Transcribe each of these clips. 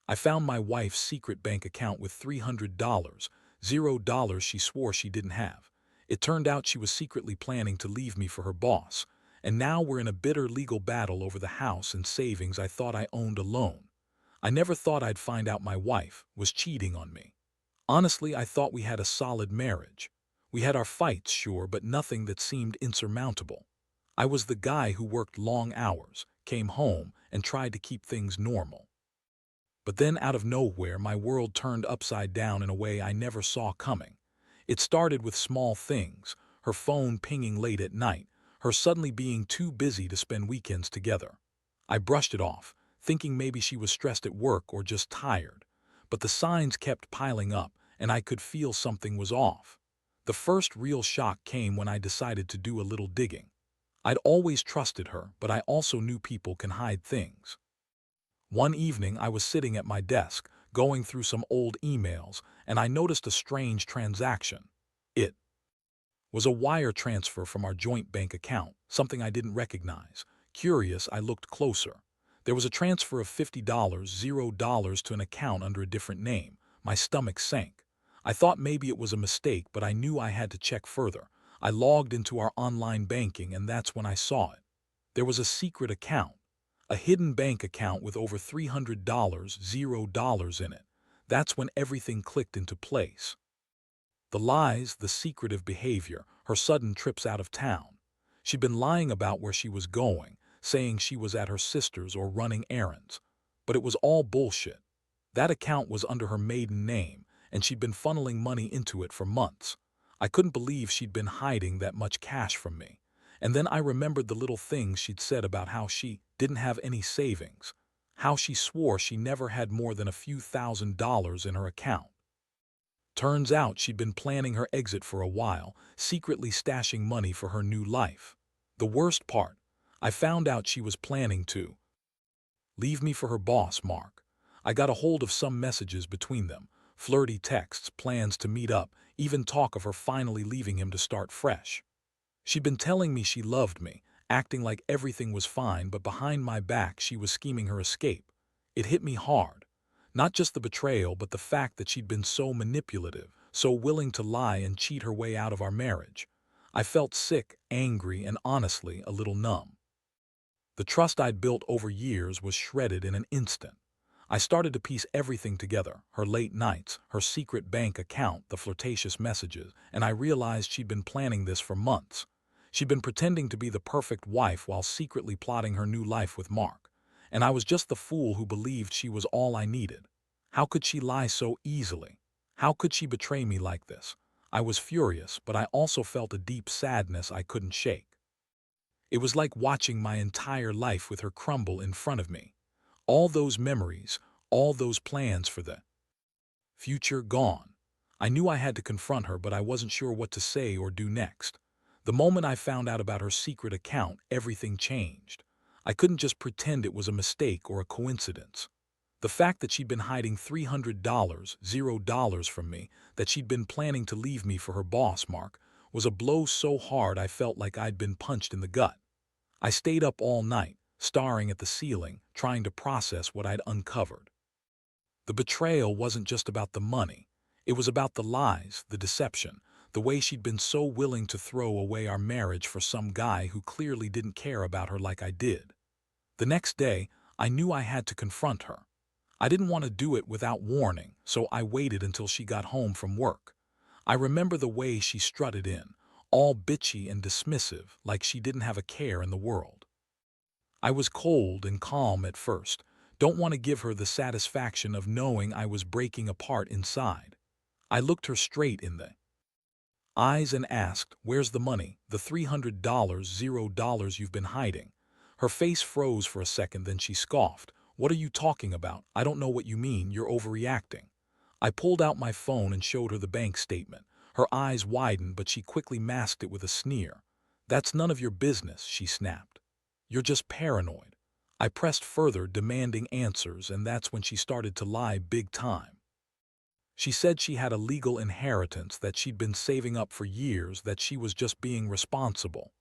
I found my wife's secret bank account with $300, $0 she swore she didn't have. It turned out she was secretly planning to leave me for her boss, and now we're in a bitter legal battle over the house and savings I thought I owned alone. I never thought I'd find out my wife was cheating on me. Honestly, I thought we had a solid marriage. We had our fights, sure, but nothing that seemed insurmountable. I was the guy who worked long hours, came home, and tried to keep things normal. But then out of nowhere, my world turned upside down in a way I never saw coming. It started with small things, her phone pinging late at night, her suddenly being too busy to spend weekends together. I brushed it off, thinking maybe she was stressed at work or just tired. But the signs kept piling up, and I could feel something was off. The first real shock came when I decided to do a little digging. I'd always trusted her, but I also knew people can hide things. One evening, I was sitting at my desk, going through some old emails, and I noticed a strange transaction. It was a wire transfer from our joint bank account, something I didn't recognize. Curious, I looked closer. There was a transfer of $50, $0 to an account under a different name. My stomach sank. I thought maybe it was a mistake, but I knew I had to check further. I logged into our online banking, and that's when I saw it. There was a secret account. A hidden bank account with over $300, $0 in it. That's when everything clicked into place. The lies, the secretive behavior, her sudden trips out of town. She'd been lying about where she was going, saying she was at her sister's or running errands. But it was all bullshit. That account was under her maiden name, and she'd been funneling money into it for months. I couldn't believe she'd been hiding that much cash from me. And then I remembered the little things she'd said about how she didn't have any savings, how she swore she never had more than a few $1,000s in her account. Turns out she'd been planning her exit for a while, secretly stashing money for her new life. The worst part, I found out she was planning to leave me for her boss, Mark. I got a hold of some messages between them, flirty texts, plans to meet up, even talk of her finally leaving him to start fresh. She'd been telling me she loved me, acting like everything was fine, but behind my back she was scheming her escape. It hit me hard. Not just the betrayal, but the fact that she'd been so manipulative, so willing to lie and cheat her way out of our marriage. I felt sick, angry, and honestly a little numb. The trust I'd built over years was shredded in an instant. I started to piece everything together, her late nights, her secret bank account, the flirtatious messages, and I realized she'd been planning this for months. She'd been pretending to be the perfect wife while secretly plotting her new life with Mark. And I was just the fool who believed she was all I needed. How could she lie so easily? How could she betray me like this? I was furious, but I also felt a deep sadness I couldn't shake. It was like watching my entire life with her crumble in front of me. All those memories, all those plans for the future gone. I knew I had to confront her, but I wasn't sure what to say or do next. The moment I found out about her secret account, everything changed. I couldn't just pretend it was a mistake or a coincidence. The fact that she'd been hiding $300, $0 from me, that she'd been planning to leave me for her boss, Mark, was a blow so hard I felt like I'd been punched in the gut. I stayed up all night, staring at the ceiling, trying to process what I'd uncovered. The betrayal wasn't just about the money. It was about the lies, the deception, the way she'd been so willing to throw away our marriage for some guy who clearly didn't care about her like I did. The next day, I knew I had to confront her. I didn't want to do it without warning, so I waited until she got home from work. I remember the way she strutted in, all bitchy and dismissive, like she didn't have a care in the world. I was cold and calm at first, don't want to give her the satisfaction of knowing I was breaking apart inside. I looked her straight in the eyes and asked, "Where's the money, the $300, $0 you've been hiding?" Her face froze for a second, then she scoffed. "What are you talking about? I don't know what you mean, you're overreacting." I pulled out my phone and showed her the bank statement. Her eyes widened, but she quickly masked it with a sneer. "That's none of your business," she snapped. "You're just paranoid." I pressed further, demanding answers, and that's when she started to lie big time. She said she had a legal inheritance that she'd been saving up for years, that she was just being responsible.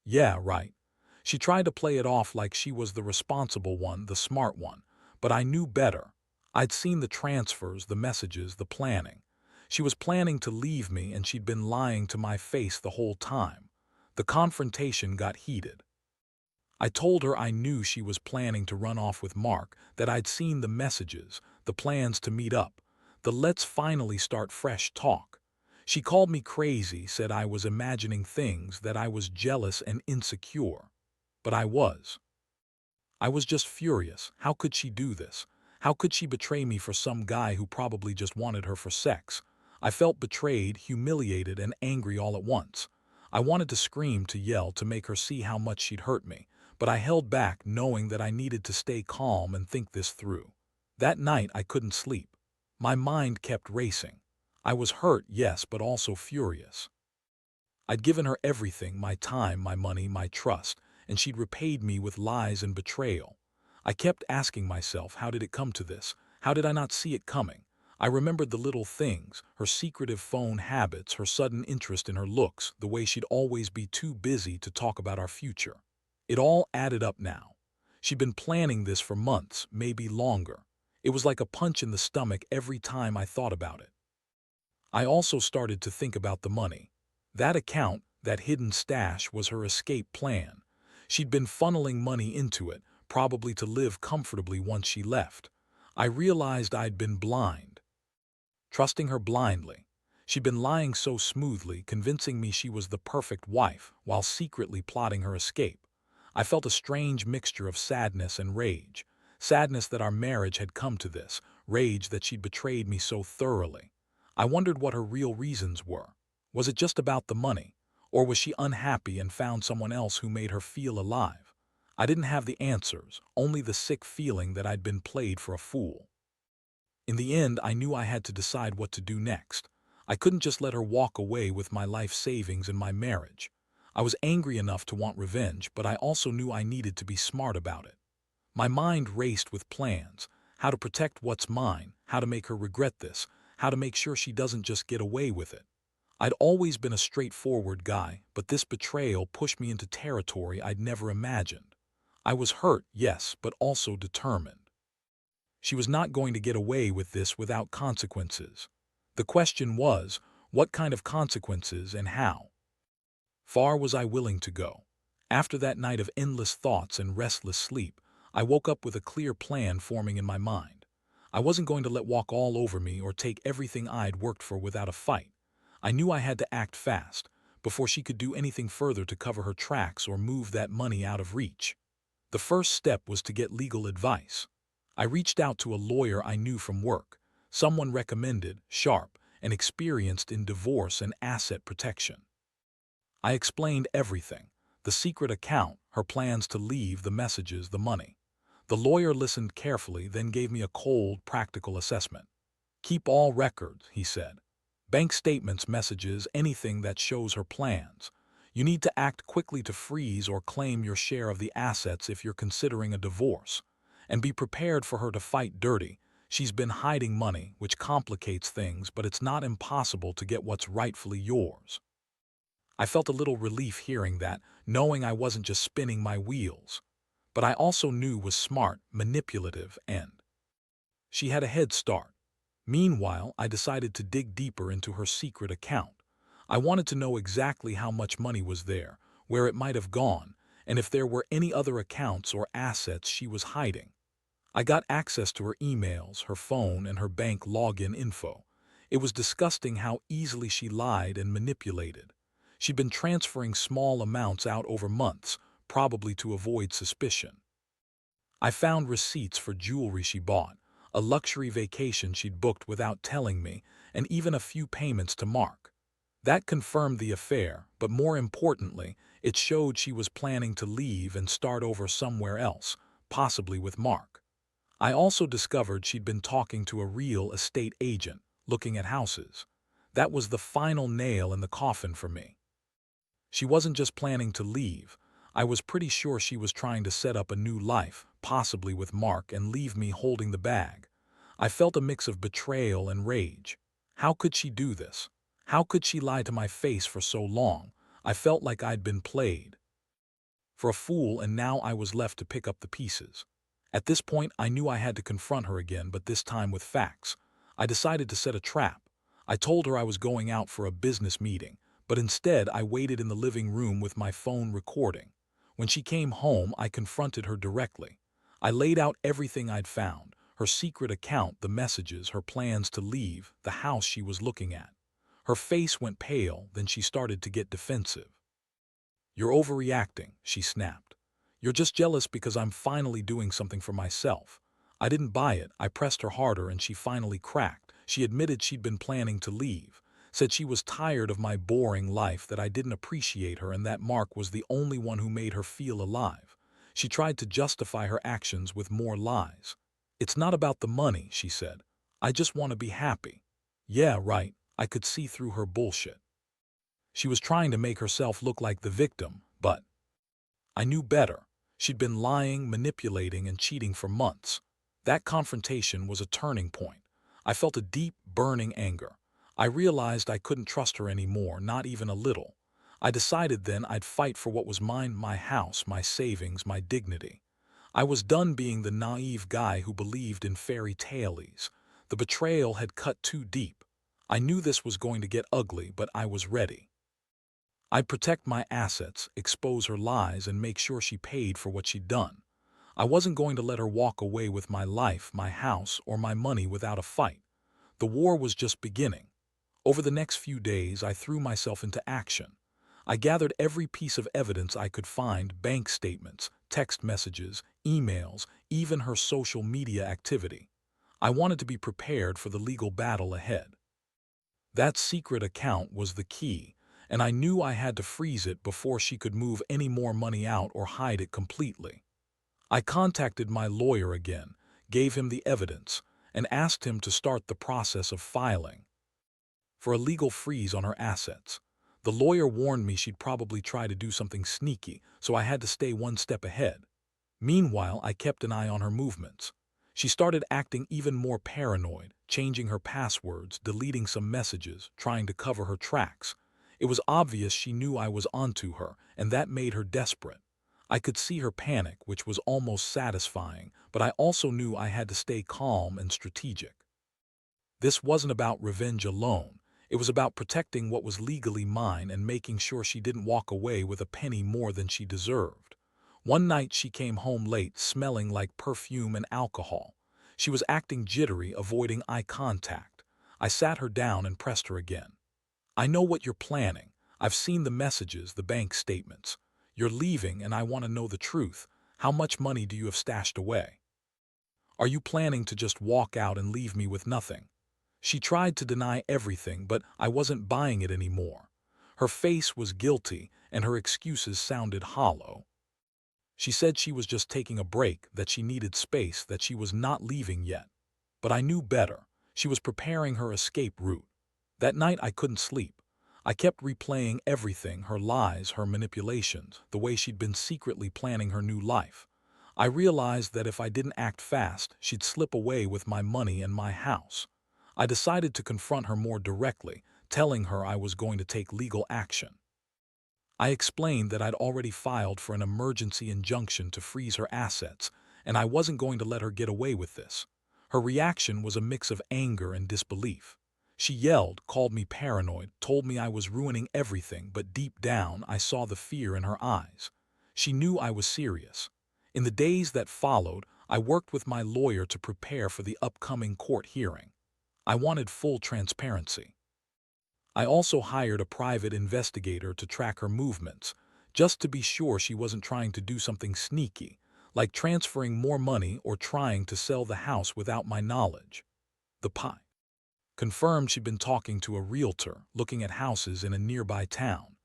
Yeah, right. She tried to play it off like she was the responsible one, the smart one, but I knew better. I'd seen the transfers, the messages, the planning. She was planning to leave me, and she'd been lying to my face the whole time. The confrontation got heated. I told her I knew she was planning to run off with Mark, that I'd seen the messages, the plans to meet up, the let's finally start fresh talk. She called me crazy, said I was imagining things, that I was jealous and insecure. But I was. I was just furious. How could she do this? How could she betray me for some guy who probably just wanted her for sex? I felt betrayed, humiliated, and angry all at once. I wanted to scream, to yell, to make her see how much she'd hurt me, but I held back, knowing that I needed to stay calm and think this through. That night I couldn't sleep. My mind kept racing. I was hurt, yes, but also furious. I'd given her everything, my time, my money, my trust, and she'd repaid me with lies and betrayal. I kept asking myself, how did it come to this? How did I not see it coming? I remembered the little things, her secretive phone habits, her sudden interest in her looks, the way she'd always be too busy to talk about our future. It all added up now. She'd been planning this for months, maybe longer. It was like a punch in the stomach every time I thought about it. I also started to think about the money. That account, that hidden stash, was her escape plan. She'd been funneling money into it, probably to live comfortably once she left. I realized I'd been blind, trusting her blindly. She'd been lying so smoothly, convincing me she was the perfect wife, while secretly plotting her escape. I felt a strange mixture of sadness and rage. Sadness that our marriage had come to this, rage that she'd betrayed me so thoroughly. I wondered what her real reasons were. Was it just about the money? Or was she unhappy and found someone else who made her feel alive? I didn't have the answers, only the sick feeling that I'd been played for a fool. In the end, I knew I had to decide what to do next. I couldn't just let her walk away with my life savings and my marriage. I was angry enough to want revenge, but I also knew I needed to be smart about it. My mind raced with plans, how to protect what's mine, how to make her regret this, how to make sure she doesn't just get away with it. I'd always been a straightforward guy, but this betrayal pushed me into territory I'd never imagined. I was hurt, yes, but also determined. She was not going to get away with this without consequences. The question was, what kind of consequences and how? Far was I willing to go? After that night of endless thoughts and restless sleep, I woke up with a clear plan forming in my mind. I wasn't going to let walk all over me or take everything I'd worked for without a fight. I knew I had to act fast, before she could do anything further to cover her tracks or move that money out of reach. The first step was to get legal advice. I reached out to a lawyer I knew from work, someone recommended, sharp, and experienced in divorce and asset protection. I explained everything, the secret account, her plans to leave, the messages, the money. The lawyer listened carefully, then gave me a cold, practical assessment. Keep all records, he said. Bank statements, messages, anything that shows her plans. You need to act quickly to freeze or claim your share of the assets if you're considering a divorce. And be prepared for her to fight dirty. She's been hiding money, which complicates things, but it's not impossible to get what's rightfully yours. I felt a little relief hearing that, knowing I wasn't just spinning my wheels. But I also knew was smart, manipulative, and she had a head start. Meanwhile, I decided to dig deeper into her secret account. I wanted to know exactly how much money was there, where it might have gone, and if there were any other accounts or assets she was hiding. I got access to her emails, her phone, and her bank login info. It was disgusting how easily she lied and manipulated. She'd been transferring small amounts out over months, probably to avoid suspicion. I found receipts for jewelry she bought, a luxury vacation she'd booked without telling me, and even a few payments to Mark. That confirmed the affair, but more importantly, it showed she was planning to leave and start over somewhere else, possibly with Mark. I also discovered she'd been talking to a real estate agent, looking at houses. That was the final nail in the coffin for me. She wasn't just planning to leave. I was pretty sure she was trying to set up a new life, possibly with Mark, and leave me holding the bag. I felt a mix of betrayal and rage. How could she do this? How could she lie to my face for so long? I felt like I'd been played for a fool, and now I was left to pick up the pieces. At this point, I knew I had to confront her again, but this time with facts. I decided to set a trap. I told her I was going out for a business meeting, but instead I waited in the living room with my phone recording. When she came home, I confronted her directly. I laid out everything I'd found, her secret account, the messages, her plans to leave, the house she was looking at. Her face went pale, then she started to get defensive. "You're overreacting," she snapped. "You're just jealous because I'm finally doing something for myself." I didn't buy it. I pressed her harder and she finally cracked. She admitted she'd been planning to leave, said she was tired of my boring life, that I didn't appreciate her, and that Mark was the only one who made her feel alive. She tried to justify her actions with more lies. "It's not about the money," she said. "I just want to be happy." Yeah, right. I could see through her bullshit. She was trying to make herself look like the victim, but I knew better. She'd been lying, manipulating, and cheating for months. That confrontation was a turning point. I felt a deep, burning anger. I realized I couldn't trust her anymore, not even a little. I decided then I'd fight for what was mine: my house, my savings, my dignity. I was done being the naive guy who believed in fairy tales. The betrayal had cut too deep. I knew this was going to get ugly, but I was ready. I'd protect my assets, expose her lies, and make sure she paid for what she'd done. I wasn't going to let her walk away with my life, my house, or my money without a fight. The war was just beginning. Over the next few days, I threw myself into action. I gathered every piece of evidence I could find: bank statements, text messages, emails, even her social media activity. I wanted to be prepared for the legal battle ahead. That secret account was the key, and I knew I had to freeze it before she could move any more money out or hide it completely. I contacted my lawyer again, gave him the evidence, and asked him to start the process of filing for a legal freeze on her assets. The lawyer warned me she'd probably try to do something sneaky, so I had to stay one step ahead. Meanwhile, I kept an eye on her movements. She started acting even more paranoid, changing her passwords, deleting some messages, trying to cover her tracks. It was obvious she knew I was onto her, and that made her desperate. I could see her panic, which was almost satisfying, but I also knew I had to stay calm and strategic. This wasn't about revenge alone. It was about protecting what was legally mine and making sure she didn't walk away with a penny more than she deserved. One night she came home late, smelling like perfume and alcohol. She was acting jittery, avoiding eye contact. I sat her down and pressed her again. "I know what you're planning. I've seen the messages, the bank statements. You're leaving, and I want to know the truth. How much money do you have stashed away? Are you planning to just walk out and leave me with nothing?" She tried to deny everything, but I wasn't buying it anymore. Her face was guilty, and her excuses sounded hollow. She said she was just taking a break, that she needed space, that she was not leaving yet. But I knew better. She was preparing her escape route. That night I couldn't sleep. I kept replaying everything: her lies, her manipulations, the way she'd been secretly planning her new life. I realized that if I didn't act fast, she'd slip away with my money and my house. I decided to confront her more directly, telling her I was going to take legal action. I explained that I'd already filed for an emergency injunction to freeze her assets, and I wasn't going to let her get away with this. Her reaction was a mix of anger and disbelief. She yelled, called me paranoid, told me I was ruining everything, but deep down I saw the fear in her eyes. She knew I was serious. In the days that followed, I worked with my lawyer to prepare for the upcoming court hearing. I wanted full transparency. I also hired a private investigator to track her movements, just to be sure she wasn't trying to do something sneaky, like transferring more money or trying to sell the house without my knowledge. The PI confirmed she'd been talking to a realtor, looking at houses in a nearby town.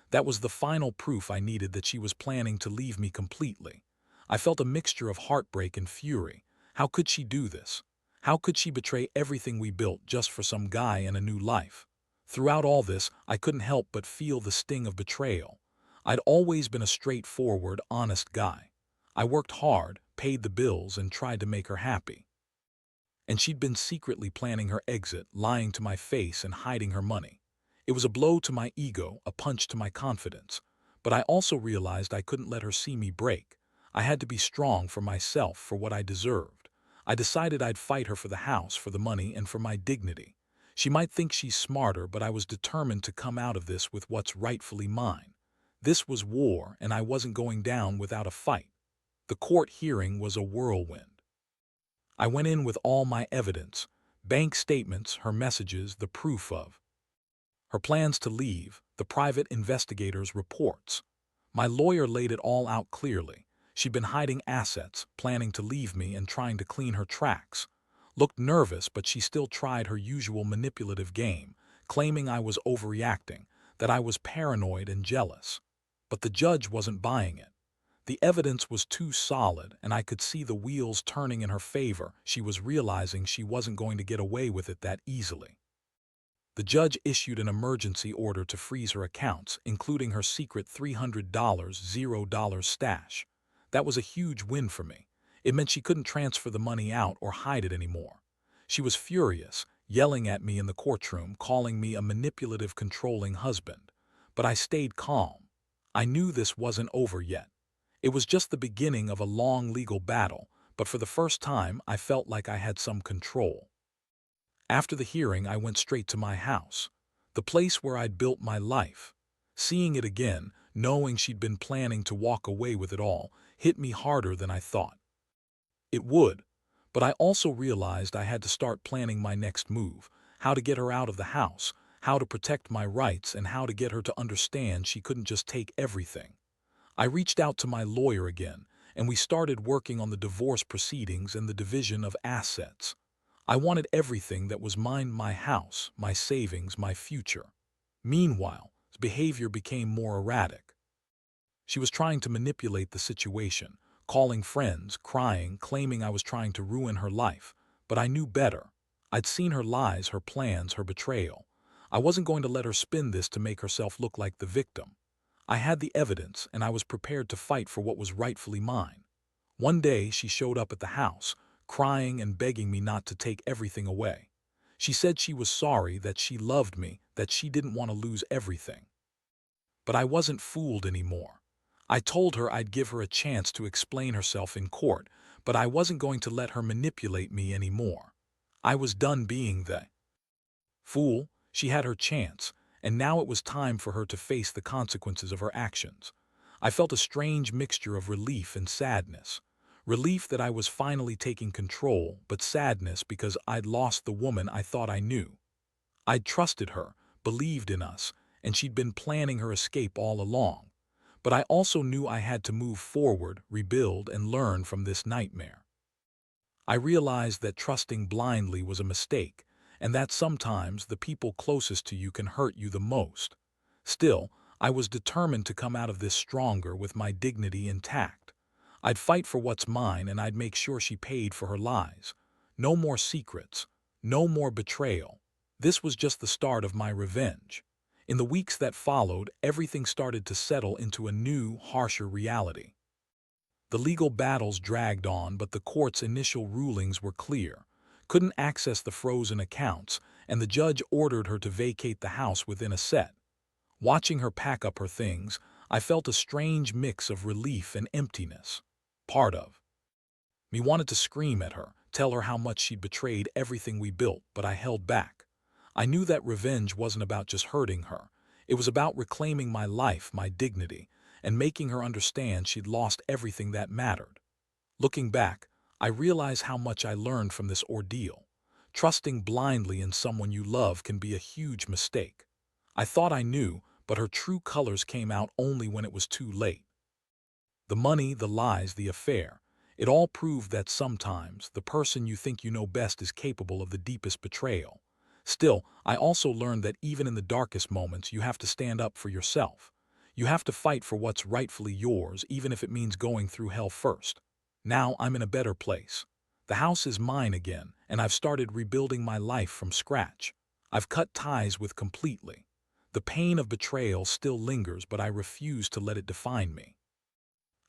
That was the final proof I needed that she was planning to leave me completely. I felt a mixture of heartbreak and fury. How could she do this? How could she betray everything we built just for some guy and a new life? Throughout all this, I couldn't help but feel the sting of betrayal. I'd always been a straightforward, honest guy. I worked hard, paid the bills, and tried to make her happy. And she'd been secretly planning her exit, lying to my face and hiding her money. It was a blow to my ego, a punch to my confidence. But I also realized I couldn't let her see me break. I had to be strong for myself, for what I deserved. I decided I'd fight her for the house, for the money, and for my dignity. She might think she's smarter, but I was determined to come out of this with what's rightfully mine. This was war, and I wasn't going down without a fight. The court hearing was a whirlwind. I went in with all my evidence, bank statements, her messages, the proof of her plans to leave, the private investigator's reports. My lawyer laid it all out clearly. She'd been hiding assets, planning to leave me and trying to clean her tracks. Looked nervous, but she still tried her usual manipulative game, claiming I was overreacting, that I was paranoid and jealous. But the judge wasn't buying it. The evidence was too solid, and I could see the wheels turning in her favor. She was realizing she wasn't going to get away with it that easily. The judge issued an emergency order to freeze her accounts, including her secret $300 $0 stash. That was a huge win for me. It meant she couldn't transfer the money out or hide it anymore. She was furious, yelling at me in the courtroom, calling me a manipulative, controlling husband. But I stayed calm. I knew this wasn't over yet. It was just the beginning of a long legal battle, but for the first time I felt like I had some control. After the hearing, I went straight to my house, the place where I'd built my life. Seeing it again, knowing she'd been planning to walk away with it all, hit me harder than I thought it would. But I also realized I had to start planning my next move, how to get her out of the house, how to protect my rights, and how to get her to understand she couldn't just take everything. I reached out to my lawyer again, and we started working on the divorce proceedings and the division of assets. I wanted everything that was mine, my house, my savings, my future. Meanwhile, his behavior became more erratic. She was trying to manipulate the situation, calling friends, crying, claiming I was trying to ruin her life. But I knew better. I'd seen her lies, her plans, her betrayal. I wasn't going to let her spin this to make herself look like the victim. I had the evidence, and I was prepared to fight for what was rightfully mine. One day, she showed up at the house, crying and begging me not to take everything away. She said she was sorry, that she loved me, that she didn't want to lose everything. But I wasn't fooled anymore. I told her I'd give her a chance to explain herself in court, but I wasn't going to let her manipulate me anymore. I was done being the fool. She had her chance, and now it was time for her to face the consequences of her actions. I felt a strange mixture of relief and sadness. Relief that I was finally taking control, but sadness because I'd lost the woman I thought I knew. I'd trusted her, believed in us, and she'd been planning her escape all along. But I also knew I had to move forward, rebuild, and learn from this nightmare. I realized that trusting blindly was a mistake, and that sometimes the people closest to you can hurt you the most. Still, I was determined to come out of this stronger, with my dignity intact. I'd fight for what's mine, and I'd make sure she paid for her lies. No more secrets, no more betrayal. This was just the start of my revenge. In the weeks that followed, everything started to settle into a new, harsher reality. The legal battles dragged on, but the court's initial rulings were clear. Couldn't access the frozen accounts, and the judge ordered her to vacate the house within a set. Watching her pack up her things, I felt a strange mix of relief and emptiness. Part of me wanted to scream at her, tell her how much she'd betrayed everything we built, but I held back. I knew that revenge wasn't about just hurting her. It was about reclaiming my life, my dignity, and making her understand she'd lost everything that mattered. Looking back, I realize how much I learned from this ordeal. Trusting blindly in someone you love can be a huge mistake. I thought I knew, but her true colors came out only when it was too late. The money, the lies, the affair, it all proved that sometimes the person you think you know best is capable of the deepest betrayal. Still, I also learned that even in the darkest moments, you have to stand up for yourself. You have to fight for what's rightfully yours, even if it means going through hell first. Now I'm in a better place. The house is mine again, and I've started rebuilding my life from scratch. I've cut ties with completely. The pain of betrayal still lingers, but I refuse to let it define me.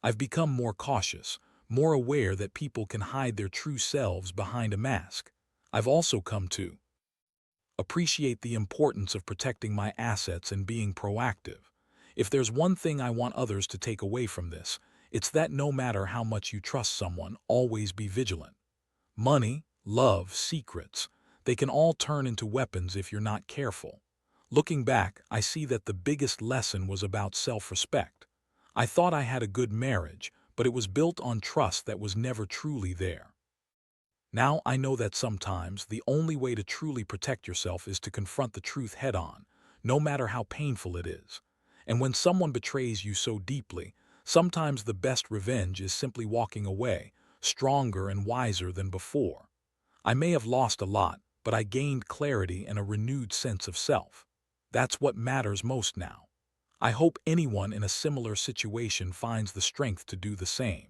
I've become more cautious, more aware that people can hide their true selves behind a mask. I've also come to appreciate the importance of protecting my assets and being proactive. If there's one thing I want others to take away from this, It's that no matter how much you trust someone, always be vigilant. Money, love, secrets, they can all turn into weapons if you're not careful. Looking back, I see that the biggest lesson was about self-respect. I thought I had a good marriage, but it was built on trust that was never truly there. Now I know that sometimes the only way to truly protect yourself is to confront the truth head-on, no matter how painful it is. And when someone betrays you so deeply, sometimes the best revenge is simply walking away, stronger and wiser than before. I may have lost a lot, but I gained clarity and a renewed sense of self. That's what matters most now. I hope anyone in a similar situation finds the strength to do the same.